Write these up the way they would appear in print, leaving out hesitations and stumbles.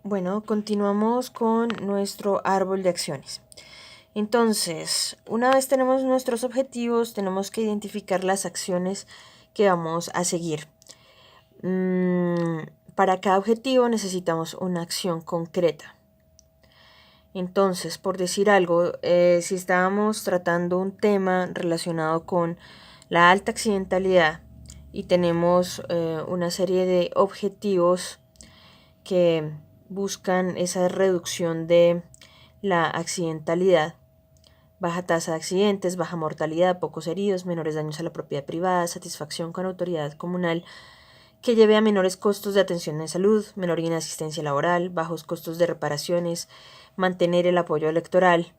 Bueno, continuamos con nuestro árbol de acciones. Entonces, una vez tenemos nuestros objetivos, tenemos que identificar las acciones que vamos a seguir. Para cada objetivo necesitamos una acción concreta. Entonces, por decir algo, si estábamos tratando un tema relacionado con la alta accidentalidad y tenemos una serie de objetivos que buscan esa reducción de la accidentalidad, baja tasa de accidentes, baja mortalidad, pocos heridos, menores daños a la propiedad privada, satisfacción con autoridad comunal que lleve a menores costos de atención en salud, menor inasistencia laboral, bajos costos de reparaciones, mantener el apoyo electoral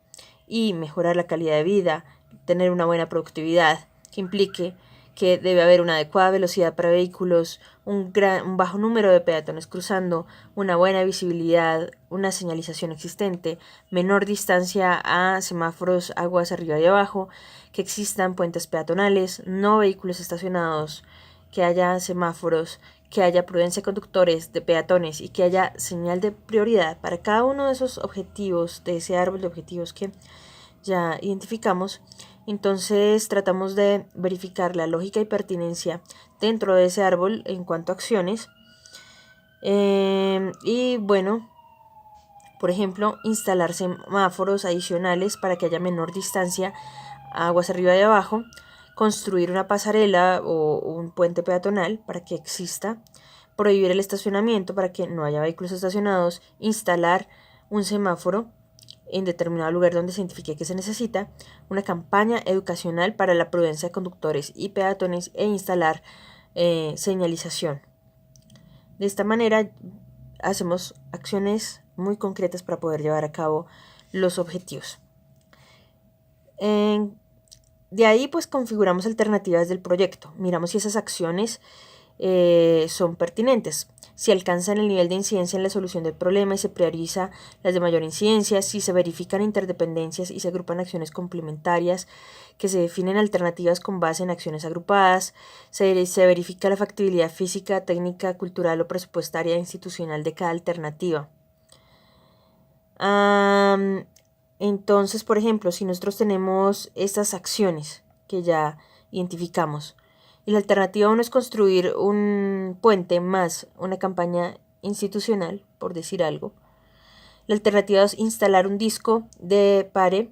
y mejorar la calidad de vida, tener una buena productividad, que implique que debe haber una adecuada velocidad para vehículos, un bajo número de peatones cruzando, una buena visibilidad, una señalización existente, menor distancia a semáforos aguas arriba y abajo, que existan puentes peatonales, no vehículos estacionados, que haya semáforos, que haya prudencia de conductores, de peatones y que haya señal de prioridad para cada uno de esos objetivos, de ese árbol de objetivos que ya identificamos. Entonces tratamos de verificar la lógica y pertinencia dentro de ese árbol en cuanto a acciones. Y bueno, por ejemplo, instalar semáforos adicionales para que haya menor distancia aguas arriba y abajo, construir una pasarela o un puente peatonal para que exista, prohibir el estacionamiento para que no haya vehículos estacionados, instalar un semáforo en determinado lugar donde se identifique que se necesita, una campaña educacional para la prudencia de conductores y peatones e instalar señalización. De esta manera hacemos acciones muy concretas para poder llevar a cabo los objetivos. De ahí pues configuramos alternativas del proyecto, miramos si esas acciones son pertinentes, si alcanzan el nivel de incidencia en la solución del problema y se prioriza las de mayor incidencia, si se verifican interdependencias y se agrupan acciones complementarias, que se definen alternativas con base en acciones agrupadas, se verifica la factibilidad física, técnica, cultural o presupuestaria e institucional de cada alternativa. Entonces, por ejemplo, si nosotros tenemos estas acciones que ya identificamos y la alternativa 1 es construir un puente más una campaña institucional, por decir algo, la alternativa 2 instalar un disco de pare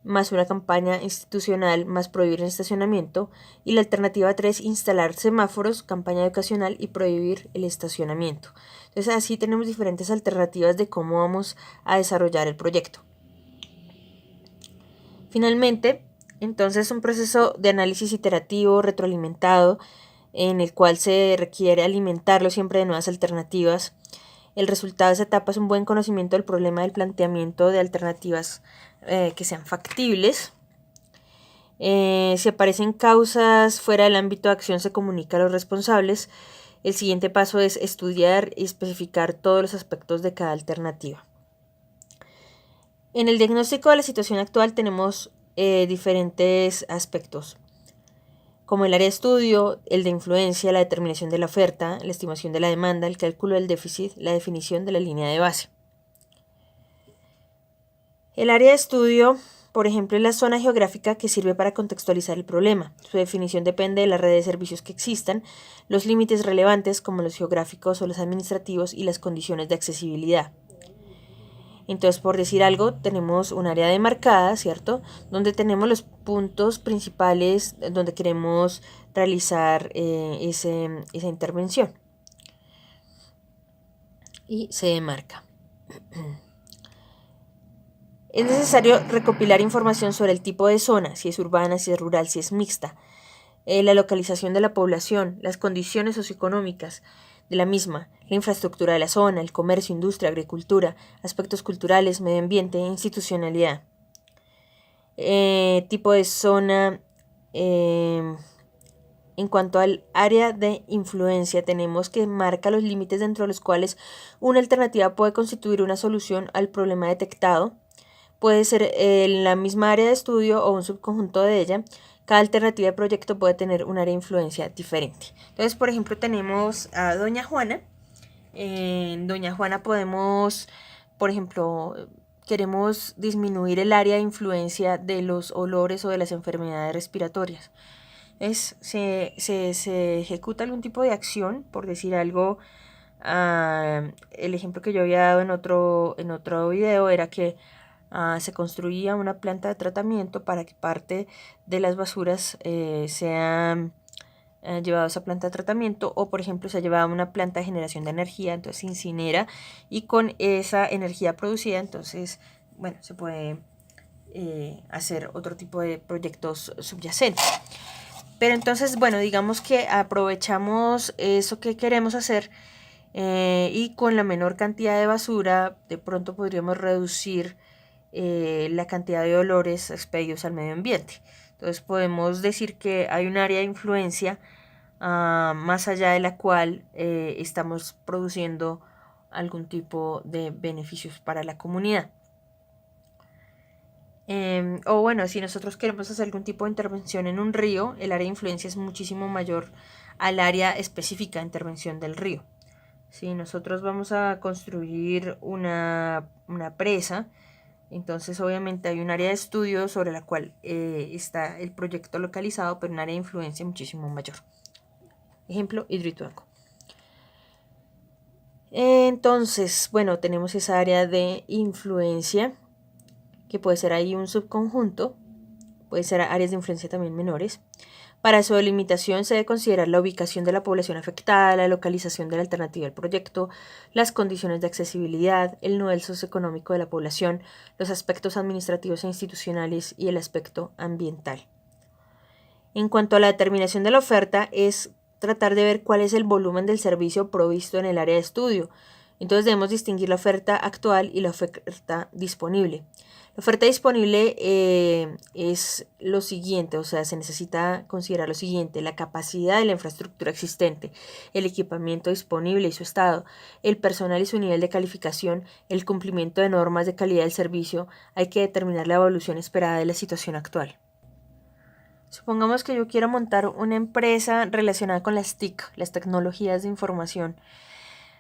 más una campaña institucional más prohibir el estacionamiento y la alternativa 3 instalar semáforos, campaña educacional y prohibir el estacionamiento. Entonces así tenemos diferentes alternativas de cómo vamos a desarrollar el proyecto. Finalmente, entonces un proceso de análisis iterativo, retroalimentado, en el cual se requiere alimentarlo siempre de nuevas alternativas. El resultado de esa etapa es un buen conocimiento del problema del planteamiento de alternativas que sean factibles. Si aparecen causas fuera del ámbito de acción, se comunica a los responsables. El siguiente paso es estudiar y especificar todos los aspectos de cada alternativa. En el diagnóstico de la situación actual tenemos diferentes aspectos, como el área de estudio, el de influencia, la determinación de la oferta, la estimación de la demanda, el cálculo del déficit, la definición de la línea de base. El área de estudio, por ejemplo, es la zona geográfica que sirve para contextualizar el problema. Su definición depende de la red de servicios que existan, los límites relevantes como los geográficos o los administrativos y las condiciones de accesibilidad. Entonces, por decir algo, tenemos un área demarcada, ¿cierto? Donde tenemos los puntos principales donde queremos realizar esa intervención. Y se demarca. Es necesario recopilar información sobre el tipo de zona, si es urbana, si es rural, si es mixta, la localización de la población, las condiciones socioeconómicas de la misma, la infraestructura de la zona, el comercio, industria, agricultura, aspectos culturales, medio ambiente, institucionalidad. Tipo de zona. En cuanto al área de influencia, tenemos que marca los límites dentro de los cuales una alternativa puede constituir una solución al problema detectado. Puede ser en la misma área de estudio o un subconjunto de ella. Cada alternativa de proyecto puede tener un área de influencia diferente. Entonces, por ejemplo, tenemos a doña Juana, En Doña Juana podemos, por ejemplo, queremos disminuir el área de influencia de los olores o de las enfermedades respiratorias. Se ejecuta algún tipo de acción, por decir algo. El ejemplo que yo había dado en otro video era que se construía una planta de tratamiento para que parte de las basuras sean llevado a esa planta de tratamiento, o por ejemplo se ha llevado a una planta de generación de energía, entonces se incinera y con esa energía producida entonces, bueno, se puede hacer otro tipo de proyectos subyacentes. Pero entonces, bueno, digamos que aprovechamos eso que queremos hacer y con la menor cantidad de basura de pronto podríamos reducir la cantidad de olores expedidos al medio ambiente. Entonces podemos decir que hay un área de influencia más allá de la cual estamos produciendo algún tipo de beneficios para la comunidad. O bueno, si nosotros queremos hacer algún tipo de intervención en un río, el área de influencia es muchísimo mayor al área específica de intervención del río. Si nosotros vamos a construir una presa, entonces obviamente hay un área de estudio sobre la cual está el proyecto localizado, pero un área de influencia muchísimo mayor. Ejemplo, Hidroituango. Entonces, bueno, tenemos esa área de influencia, que puede ser ahí un subconjunto, puede ser áreas de influencia también menores. Para su delimitación se debe considerar la ubicación de la población afectada, la localización de la alternativa del proyecto, las condiciones de accesibilidad, el nivel socioeconómico de la población, los aspectos administrativos e institucionales y el aspecto ambiental. En cuanto a la determinación de la oferta, es tratar de ver cuál es el volumen del servicio provisto en el área de estudio. Entonces debemos distinguir la oferta actual y la oferta disponible. La oferta disponible es lo siguiente, o sea, se necesita considerar lo siguiente: la capacidad de la infraestructura existente, el equipamiento disponible y su estado, el personal y su nivel de calificación, el cumplimiento de normas de calidad del servicio. Hay que determinar la evolución esperada de la situación actual. Supongamos que yo quiero montar una empresa relacionada con las TIC, las tecnologías de información,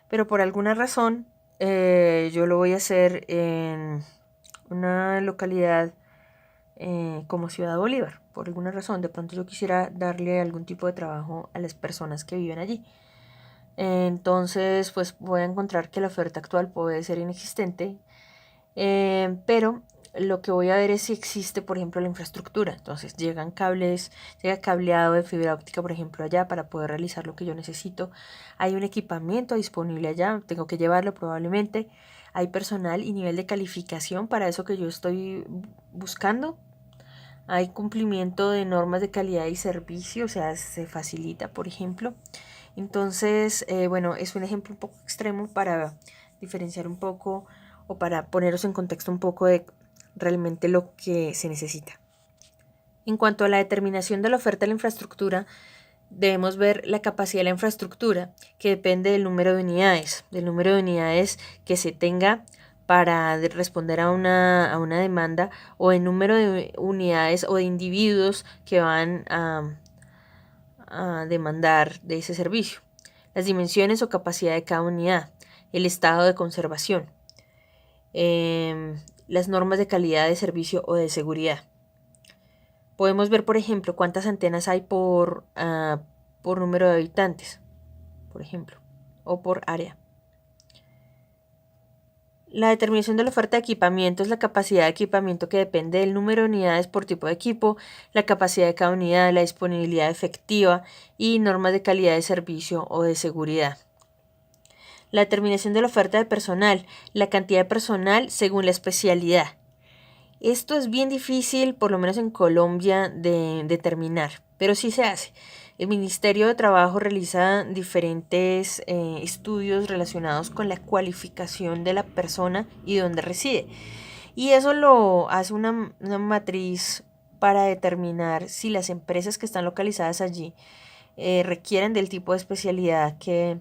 pero por alguna razón yo lo voy a hacer en una localidad como Ciudad Bolívar. Por alguna razón, de pronto yo quisiera darle algún tipo de trabajo a las personas que viven allí. Entonces, pues voy a encontrar que la oferta actual puede ser inexistente, pero lo que voy a ver es si existe, por ejemplo, la infraestructura. Entonces llega cableado de fibra óptica, por ejemplo, allá para poder realizar lo que yo necesito. Hay un equipamiento disponible allá, tengo que llevarlo probablemente. Hay personal y nivel de calificación para eso que yo estoy buscando. Hay cumplimiento de normas de calidad y servicio, o sea, se facilita, por ejemplo. Entonces, bueno, es un ejemplo un poco extremo para diferenciar un poco o para poneros en contexto un poco de realmente lo que se necesita. En cuanto a la determinación de la oferta de la infraestructura, debemos ver la capacidad de la infraestructura, que depende del número de unidades que se tenga para responder a una demanda, o el número de unidades o de individuos que van a demandar de ese servicio, las dimensiones o capacidad de cada unidad, el estado de conservación, las normas de calidad de servicio o de seguridad. Podemos ver, por ejemplo, cuántas antenas hay por número de habitantes, por ejemplo, o por área. La determinación de la oferta de equipamiento es la capacidad de equipamiento que depende del número de unidades por tipo de equipo, la capacidad de cada unidad, la disponibilidad efectiva y normas de calidad de servicio o de seguridad. La determinación de la oferta de personal, la cantidad de personal según la especialidad. Esto es bien difícil, por lo menos en Colombia, de determinar, pero sí se hace. El Ministerio de Trabajo realiza diferentes estudios relacionados con la cualificación de la persona y dónde reside. Y eso lo hace una matriz para determinar si las empresas que están localizadas allí requieren del tipo de especialidad que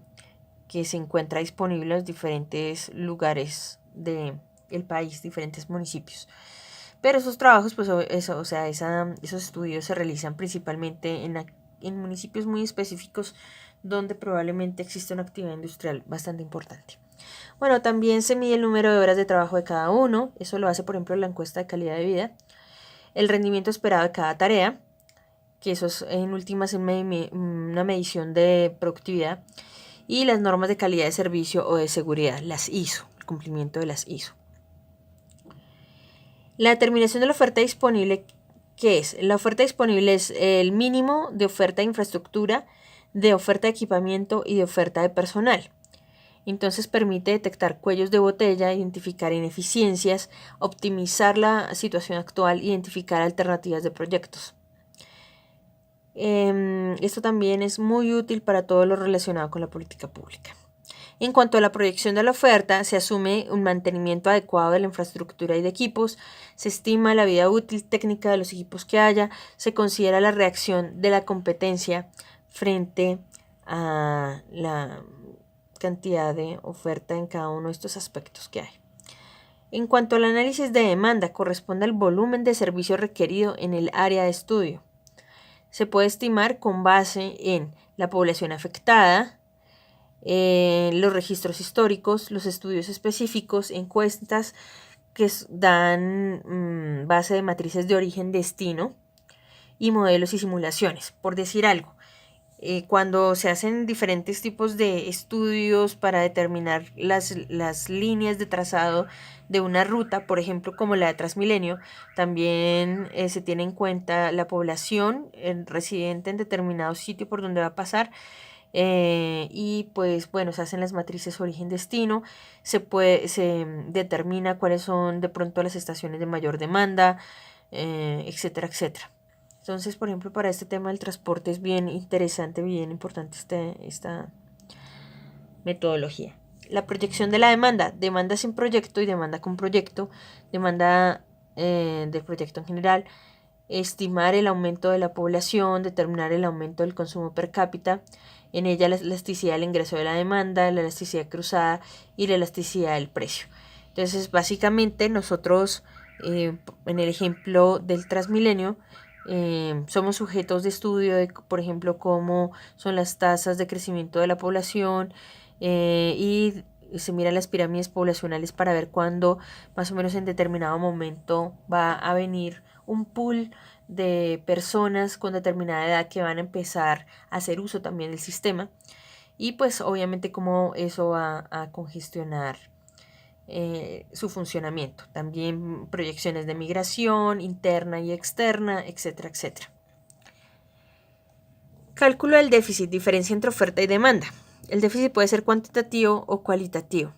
se encuentra disponible en los diferentes lugares del país, diferentes municipios. Pero esos trabajos, pues esos estudios se realizan principalmente en municipios muy específicos donde probablemente existe una actividad industrial bastante importante. Bueno, también se mide el número de horas de trabajo de cada uno, eso lo hace por ejemplo la encuesta de calidad de vida, el rendimiento esperado de cada tarea, que eso es en últimas una medición de productividad, y las normas de calidad de servicio o de seguridad, las ISO, el cumplimiento de las ISO. La determinación de la oferta disponible, ¿qué es? La oferta disponible es el mínimo de oferta de infraestructura, de oferta de equipamiento y de oferta de personal. Entonces permite detectar cuellos de botella, identificar ineficiencias, optimizar la situación actual, identificar alternativas de proyectos. Esto también es muy útil para todo lo relacionado con la política pública. En cuanto a la proyección de la oferta, se asume un mantenimiento adecuado de la infraestructura y de equipos, se estima la vida útil técnica de los equipos que haya, se considera la reacción de la competencia frente a la cantidad de oferta en cada uno de estos aspectos que hay. En cuanto al análisis de demanda, corresponde al volumen de servicio requerido en el área de estudio. Se puede estimar con base en la población afectada, los registros históricos, los estudios específicos, encuestas que dan base de matrices de origen-destino y modelos y simulaciones, por decir algo. Cuando se hacen diferentes tipos de estudios para determinar las líneas de trazado de una ruta, por ejemplo como la de Transmilenio, también se tiene en cuenta la población residente en determinado sitio por donde va a pasar, y pues bueno, se hacen las matrices origen-destino, se determina cuáles son de pronto las estaciones de mayor demanda, etcétera, etcétera. Entonces, por ejemplo, para este tema del transporte es bien interesante, bien importante esta metodología. La proyección de la demanda, demanda sin proyecto y demanda con proyecto, demanda del proyecto en general, estimar el aumento de la población, determinar el aumento del consumo per cápita, en ella la elasticidad del ingreso de la demanda, la elasticidad cruzada y la elasticidad del precio. Entonces, básicamente nosotros, en el ejemplo del Transmilenio, somos sujetos de estudio de, por ejemplo, cómo son las tasas de crecimiento de la población, y se miran las pirámides poblacionales para ver cuándo más o menos en determinado momento va a venir un pool de personas con determinada edad que van a empezar a hacer uso también del sistema, y pues obviamente cómo eso va a congestionar su funcionamiento. También proyecciones de migración interna y externa, etcétera, etcétera. Cálculo del déficit, diferencia entre oferta y demanda. El déficit puede ser cuantitativo o cualitativo.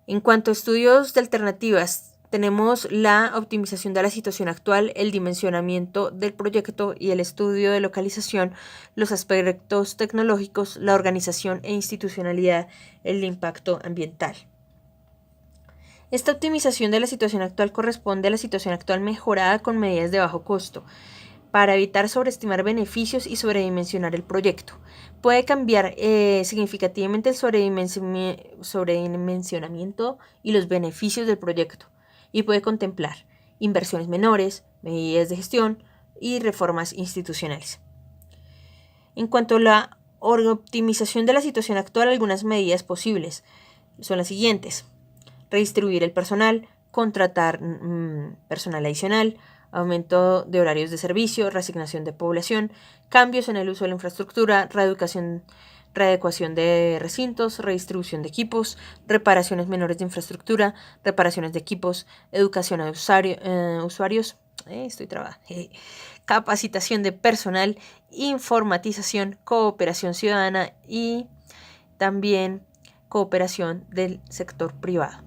En cuanto a estudios de alternativas, tenemos la optimización de la situación actual, el dimensionamiento del proyecto y el estudio de localización, los aspectos tecnológicos, la organización e institucionalidad, el impacto ambiental. Esta optimización de la situación actual corresponde a la situación actual mejorada con medidas de bajo costo, para evitar sobreestimar beneficios y sobredimensionar el proyecto. Puede cambiar significativamente el sobredimensionamiento y los beneficios del proyecto, y puede contemplar inversiones menores, medidas de gestión y reformas institucionales. En cuanto a la optimización de la situación actual, algunas medidas posibles son las siguientes: redistribuir el personal, contratar personal adicional, aumento de horarios de servicio, reasignación de población, cambios en el uso de la infraestructura, readecuación de recintos, redistribución de equipos, reparaciones menores de infraestructura, reparaciones de equipos, educación a usuarios, capacitación de personal, informatización, cooperación ciudadana y también cooperación del sector privado.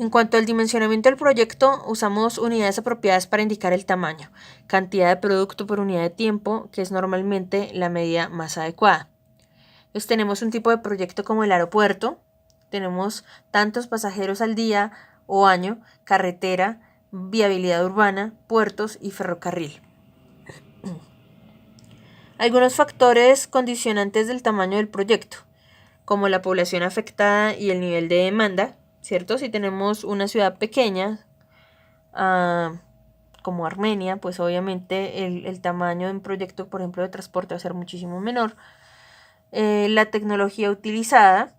En cuanto al dimensionamiento del proyecto, usamos unidades apropiadas para indicar el tamaño, cantidad de producto por unidad de tiempo, que es normalmente la medida más adecuada. Entonces tenemos un tipo de proyecto como el aeropuerto, tenemos tantos pasajeros al día o año, carretera, viabilidad urbana, puertos y ferrocarril. Algunos factores condicionantes del tamaño del proyecto, como la población afectada y el nivel de demanda, ¿cierto? Si tenemos una ciudad pequeña, como Armenia, pues obviamente el tamaño de un proyecto, por ejemplo, de transporte va a ser muchísimo menor. La tecnología utilizada,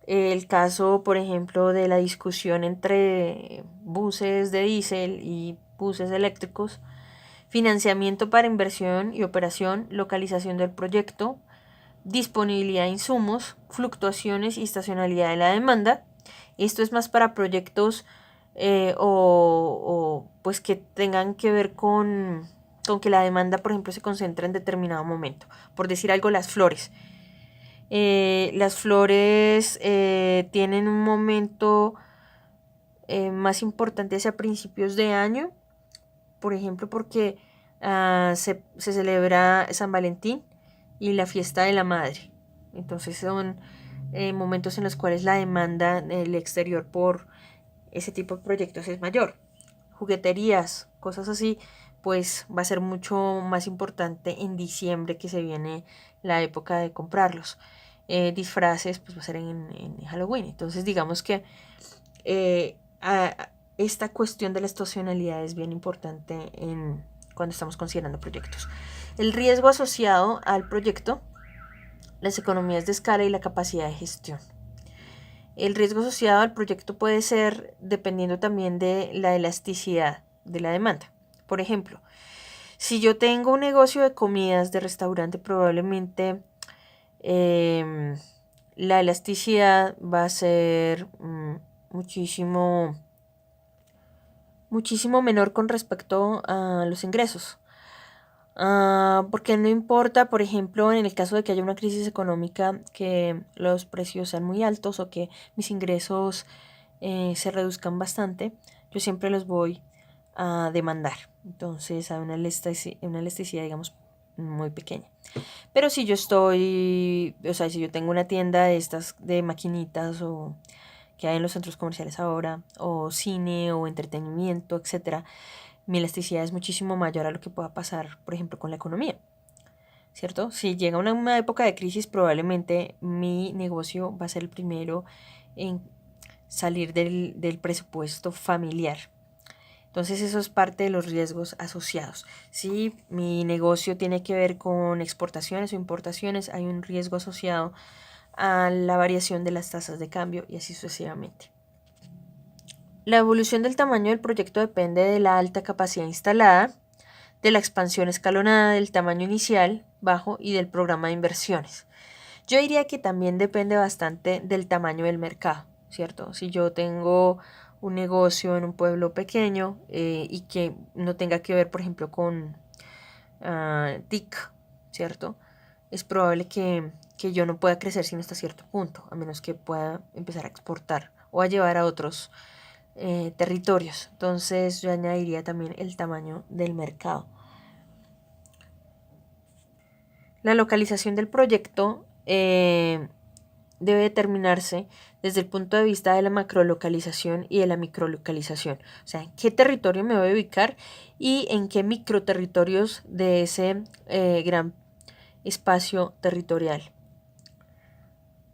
el caso, por ejemplo, de la discusión entre buses de diésel y buses eléctricos, financiamiento para inversión y operación, localización del proyecto, disponibilidad de insumos, fluctuaciones y estacionalidad de la demanda. Esto es más para proyectos pues que tengan que ver con que la demanda, por ejemplo, se concentra en determinado momento. Por decir algo, las flores. Las flores tienen un momento más importante hacia principios de año, por ejemplo, porque se celebra San Valentín y la fiesta de la madre. Entonces son momentos en los cuales la demanda del exterior por ese tipo de proyectos es mayor. Jugueterías, cosas así, pues va a ser mucho más importante en diciembre, que se viene la época de comprarlos. Disfraces, pues va a ser en Halloween. Entonces digamos que esta cuestión de la estacionalidad es bien importante cuando estamos considerando proyectos. El riesgo asociado al proyecto, las economías de escala y la capacidad de gestión. El riesgo asociado al proyecto puede ser dependiendo también de la elasticidad de la demanda. Por ejemplo, si yo tengo un negocio de comidas, de restaurante, probablemente la elasticidad va a ser muchísimo menor con respecto a los ingresos. Porque no importa, por ejemplo, en el caso de que haya una crisis económica, que los precios sean muy altos o que mis ingresos se reduzcan bastante, yo siempre los voy a demandar. Entonces hay una elasticidad, digamos, muy pequeña. Pero si yo si yo tengo una tienda de estas de maquinitas o que hay en los centros comerciales ahora, o cine o entretenimiento, etcétera, mi elasticidad es muchísimo mayor a lo que pueda pasar, por ejemplo, con la economía, ¿cierto? Si llega una época de crisis, probablemente mi negocio va a ser el primero en salir del presupuesto familiar. Entonces eso es parte de los riesgos asociados. Si mi negocio tiene que ver con exportaciones o importaciones, hay un riesgo asociado a la variación de las tasas de cambio y así sucesivamente. La evolución del tamaño del proyecto depende de la alta capacidad instalada, de la expansión escalonada, del tamaño inicial, bajo y del programa de inversiones. Yo diría que también depende bastante del tamaño del mercado, ¿cierto? Si yo tengo un negocio en un pueblo pequeño y que no tenga que ver, por ejemplo, con TIC, ¿cierto? Es probable que yo no pueda crecer sino hasta cierto punto, a menos que pueda empezar a exportar o a llevar a otros territorios. Entonces yo añadiría también el tamaño del mercado. La localización del proyecto debe determinarse desde el punto de vista de la macrolocalización y de la microlocalización. O sea, en qué territorio me voy a ubicar y en qué microterritorios de ese gran espacio territorial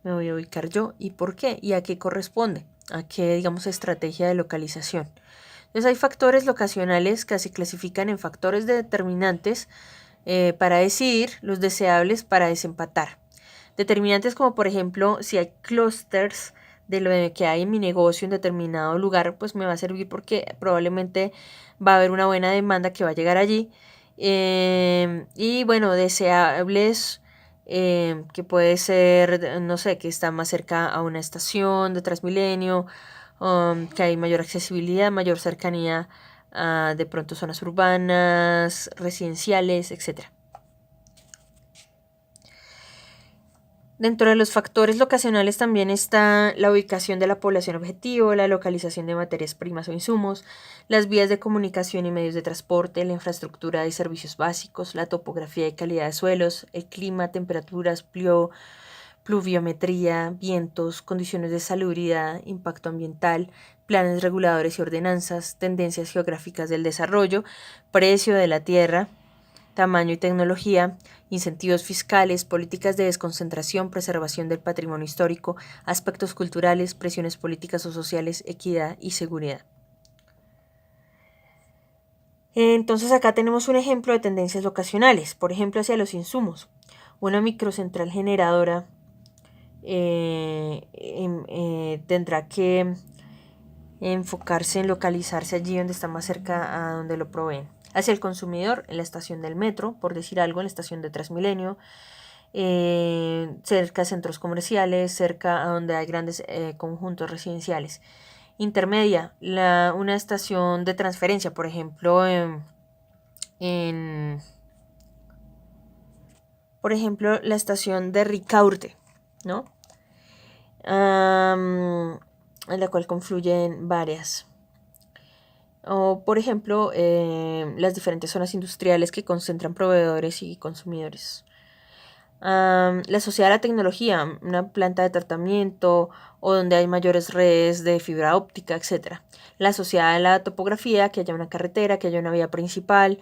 me voy a ubicar yo y por qué y a qué corresponde, a qué, digamos, estrategia de localización. Entonces hay factores locacionales que se clasifican en factores determinantes para decidir, los deseables para desempatar. Determinantes como por ejemplo si hay clústeres de lo que hay en mi negocio en determinado lugar, pues me va a servir porque probablemente va a haber una buena demanda que va a llegar allí. Y bueno, deseables que puede ser, no sé, que está más cerca a una estación de Transmilenio, que hay mayor accesibilidad, mayor cercanía a de pronto zonas urbanas, residenciales, etcétera. Dentro de los factores locacionales también está la ubicación de la población objetivo, la localización de materias primas o insumos, las vías de comunicación y medios de transporte, la infraestructura de servicios básicos, la topografía y calidad de suelos, el clima, temperaturas, pluviometría, vientos, condiciones de salubridad, impacto ambiental, planes reguladores y ordenanzas, tendencias geográficas del desarrollo, precio de la tierra, tamaño y tecnología, incentivos fiscales, políticas de desconcentración, preservación del patrimonio histórico, aspectos culturales, presiones políticas o sociales, equidad y seguridad. Entonces acá tenemos un ejemplo de tendencias locacionales, por ejemplo hacia los insumos. Una microcentral generadora tendrá que enfocarse en localizarse allí donde está más cerca a donde lo proveen. Hacia el consumidor, en la estación del metro, por decir algo, en la estación de Transmilenio, cerca de centros comerciales, cerca a donde hay grandes conjuntos residenciales. Intermedia, una estación de transferencia, por ejemplo, por ejemplo, la estación de Ricaurte, ¿no? En la cual confluyen varias. O, por ejemplo, las diferentes zonas industriales que concentran proveedores y consumidores. La sociedad de la tecnología, una planta de tratamiento o donde hay mayores redes de fibra óptica, etc. La sociedad de la topografía, que haya una carretera, que haya una vía principal.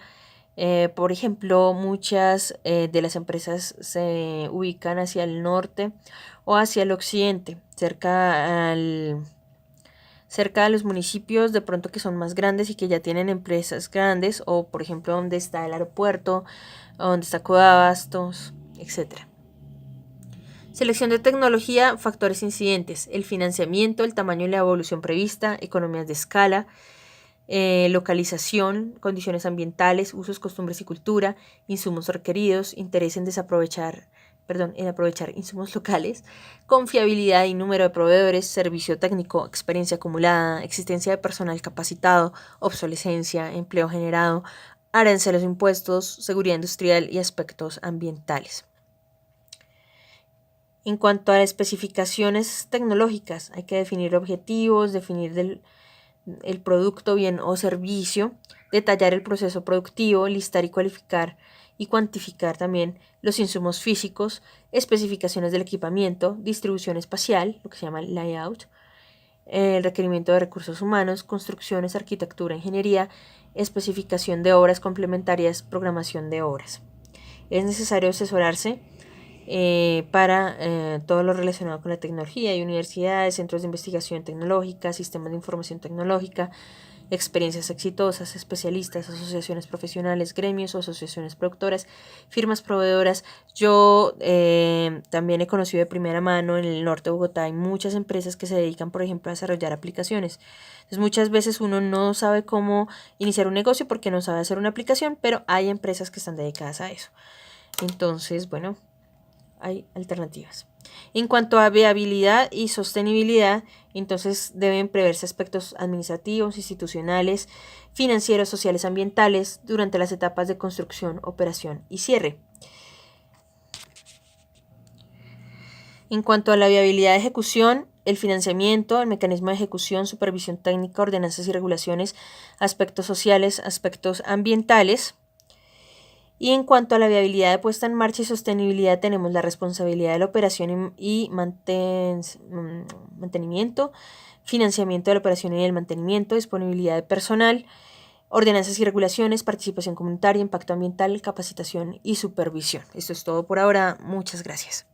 Por ejemplo, muchas de las empresas se ubican hacia el norte o hacia el occidente, cerca de los municipios de pronto que son más grandes y que ya tienen empresas grandes, o por ejemplo donde está el aeropuerto, o donde está Codabastos, etc. Selección de tecnología, factores incidentes, el financiamiento, el tamaño y la evolución prevista, economías de escala, localización, condiciones ambientales, usos, costumbres y cultura, insumos requeridos, interés en aprovechar insumos locales, confiabilidad y número de proveedores, servicio técnico, experiencia acumulada, existencia de personal capacitado, obsolescencia, empleo generado, aranceles, impuestos, seguridad industrial y aspectos ambientales. En cuanto a especificaciones tecnológicas, hay que definir objetivos, definir el producto, bien o servicio, detallar el proceso productivo, listar y cualificar y cuantificar también los insumos físicos, especificaciones del equipamiento, distribución espacial, lo que se llama layout, el requerimiento de recursos humanos, construcciones, arquitectura, ingeniería, especificación de obras complementarias, programación de obras. Es necesario asesorarse para todo lo relacionado con la tecnología. Hay universidades, centros de investigación tecnológica, sistemas de información tecnológica, experiencias exitosas, especialistas, asociaciones profesionales, gremios o asociaciones productoras, firmas proveedoras. Yo también he conocido de primera mano en el norte de Bogotá, hay muchas empresas que se dedican, por ejemplo, a desarrollar aplicaciones. Entonces, muchas veces uno no sabe cómo iniciar un negocio porque no sabe hacer una aplicación, pero hay empresas que están dedicadas a eso. Entonces, bueno, hay alternativas. En cuanto a viabilidad y sostenibilidad, entonces deben preverse aspectos administrativos, institucionales, financieros, sociales, ambientales durante las etapas de construcción, operación y cierre. En cuanto a la viabilidad de ejecución, el financiamiento, el mecanismo de ejecución, supervisión técnica, ordenanzas y regulaciones, aspectos sociales, aspectos ambientales. Y en cuanto a la viabilidad de puesta en marcha y sostenibilidad, tenemos la responsabilidad de la operación y mantenimiento, financiamiento de la operación y el mantenimiento, disponibilidad de personal, ordenanzas y regulaciones, participación comunitaria, impacto ambiental, capacitación y supervisión. Esto es todo por ahora. Muchas gracias.